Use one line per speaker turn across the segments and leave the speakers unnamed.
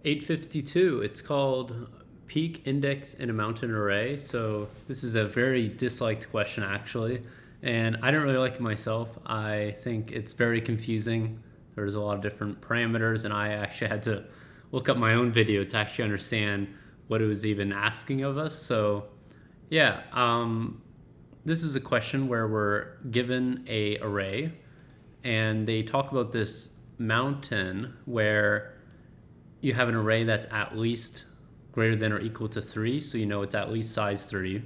852. It's called peak index in a mountain array. So this is a very disliked question actually, and I don't really like it myself. I think it's very confusing. There's a lot of different parameters, and I actually had to look up my own video to actually understand what it was even asking of us. So yeah, this is a question where we're given a array, and they talk about this mountain where you have an array that's at least greater than or equal to 3, so you know it's at least size 3.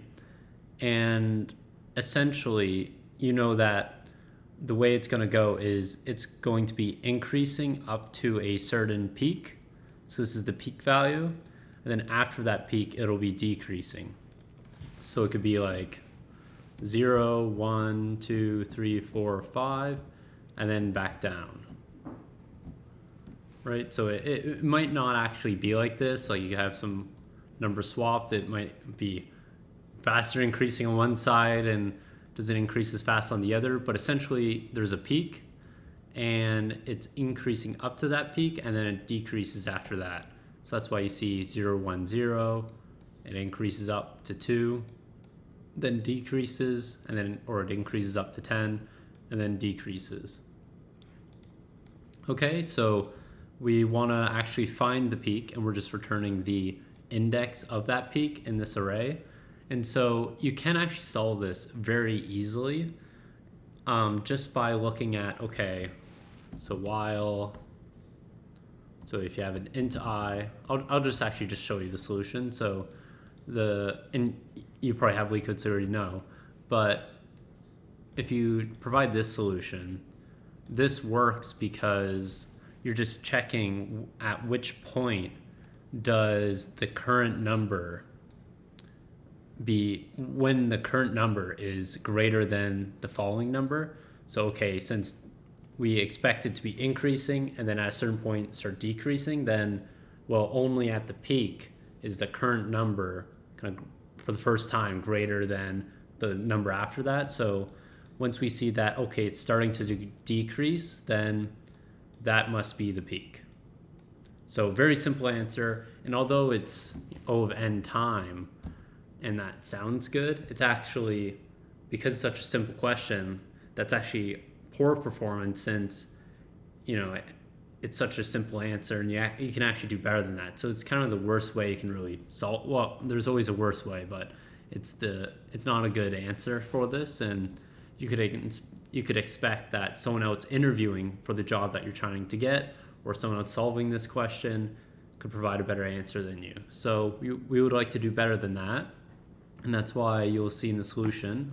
And essentially, you know that the way it's going to go is it's going to be increasing up to a certain peak. So this is the peak value. And then after that peak, it'll be decreasing. So it could be like 0, 1, 2, 3, 4, 5, and then back down. Right? So it might not actually be like this. Like you have some numbers swapped. It might be faster increasing on one side and doesn't increase as fast on the other. But essentially, there's a peak, and it's increasing up to that peak, and then it decreases after that. So that's why you see 0, 1, 0. It increases up to 2, then decreases, and then or it increases up to 10, and then decreases. Okay, so we want to actually find the peak, and we're just returning the index of that peak in this array. And so you can actually solve this very easily just by looking at, okay, so while, so if you have an int I, I'll just actually just show you the solution. So and you probably have LeetCodes already know, but if you provide this solution, this works because you're just checking at which point does the current number be when the current number is greater than the following number. So okay, since we expect it to be increasing and then at a certain point start decreasing, then well, only at the peak is the current number kind of for the first time greater than the number after that. So once we see that, okay, it's starting to decrease, then that must be the peak. So very simple answer. And although it's O of n time, and that sounds good, it's actually, because it's such a simple question, that's actually poor performance since, you know, it's such a simple answer, and you can actually do better than that. So it's kind of the worst way you can really solve. Well, there's always a worse way, but it's not a good answer for this, and you could expect that someone else interviewing for the job that you're trying to get, or someone else solving this question, could provide a better answer than you. So we would like to do better than that, and that's why you'll see in the solution,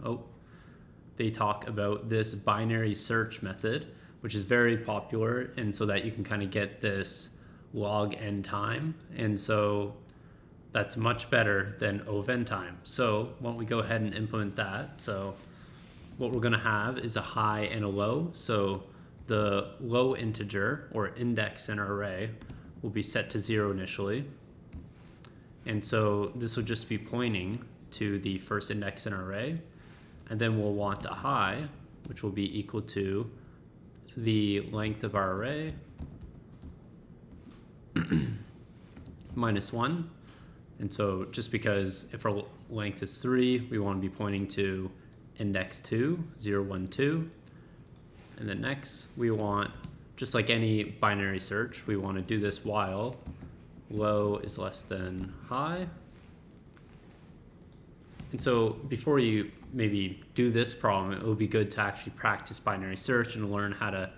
they talk about this binary search method, which is very popular, and so that you can kind of get this log n time, and so that's much better than O of n time. So why don't we go ahead and implement that? So what we're going to have is a high and a low. So the low integer or index in our array will be set to 0 initially. And so this will just be pointing to the first index in our array. And then we'll want a high, which will be equal to the length of our array minus 1. And so just because if our length is 3, we want to be pointing to index 2, 0, 1, 2. And then next, we want, just like any binary search, we want to do this while low is less than high. And so before you maybe do this problem, it would be good to actually practice binary search and learn how to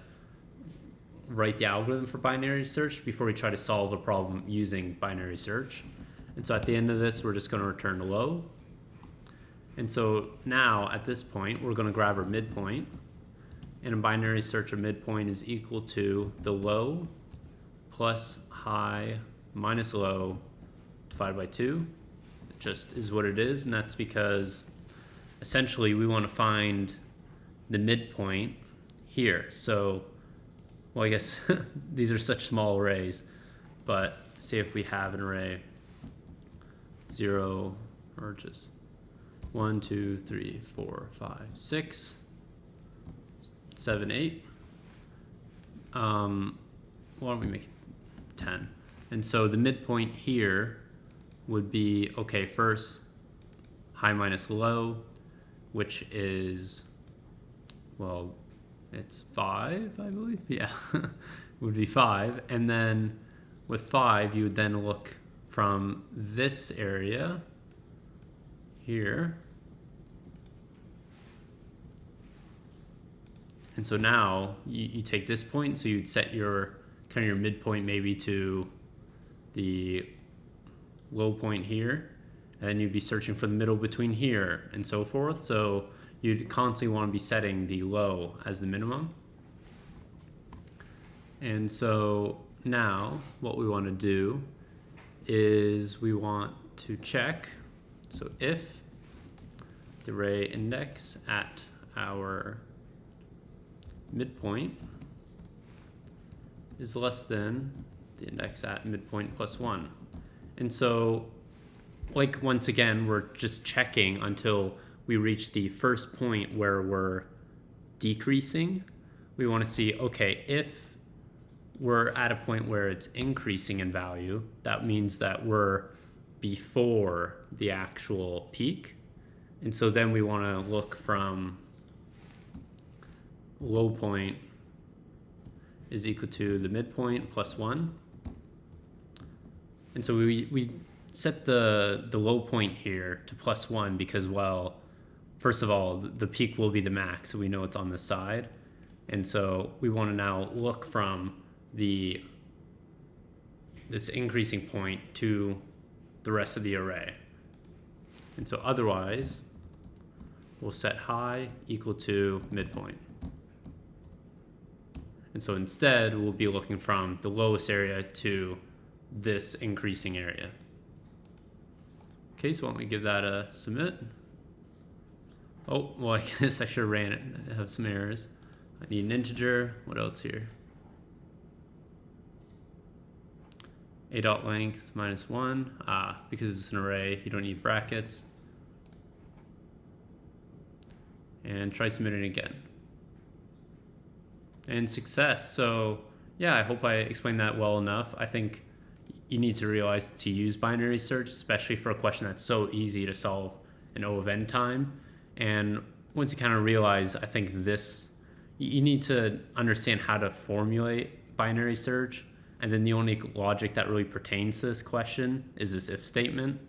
write the algorithm for binary search before we try to solve a problem using binary search. And so at the end of this, we're just going to return low. And so now at this point, we're going to grab our midpoint. And in binary search, a midpoint is equal to the low plus high minus low divided by 2. It just is what it is, and that's because essentially we want to find the midpoint here. So, well, I guess these are such small arrays, but say if we have an array 0 or just 1, 2, 3, 4, 5, 6, 7, 8. Why don't we make it 10? And so the midpoint here would be, okay, first high minus low, which is, well, it's 5, I believe. Yeah, would be 5. And then with 5, you would then look from this area here. And so now you take this point, so you'd set your kind of your midpoint maybe to the low point here, and you'd be searching for the middle between here and so forth. So you'd constantly want to be setting the low as the minimum. And so now what we want to do is we want to check, so if the array index at our midpoint is less than the index at midpoint plus 1. And so, like, once again, we're just checking until we reach the first point where we're decreasing. We want to see, okay, if we're at a point where it's increasing in value, that means that we're before the actual peak. And so then we want to look from low point is equal to the midpoint plus 1. And so we set the low point here to plus 1 because, well, first of all, the peak will be the max, so we know it's on the side. And so we want to now look from this increasing point to the rest of the array. And so otherwise, we'll set high equal to midpoint. And so instead, we'll be looking from the lowest area to this increasing area. Okay, so why don't we give that a submit? Oh, well, I guess I should have ran it. I have some errors. I need an integer. What else here? A dot length minus 1. Because it's an array, you don't need brackets. And try submitting again. And success. So yeah, I hope I explained that well enough. I think you need to realize to use binary search, especially for a question that's so easy to solve in O of n time. And once you kind of realize, I think you need to understand how to formulate binary search. And then the only logic that really pertains to this question is this if statement.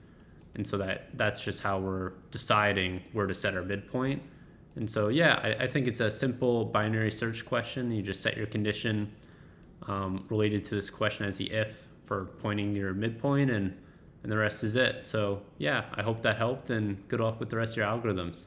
And so that's just how we're deciding where to set our midpoint. And so, yeah, I think it's a simple binary search question. You just set your condition related to this question as the if for pointing your midpoint, and the rest is it. So, yeah, I hope that helped, and good luck with the rest of your algorithms.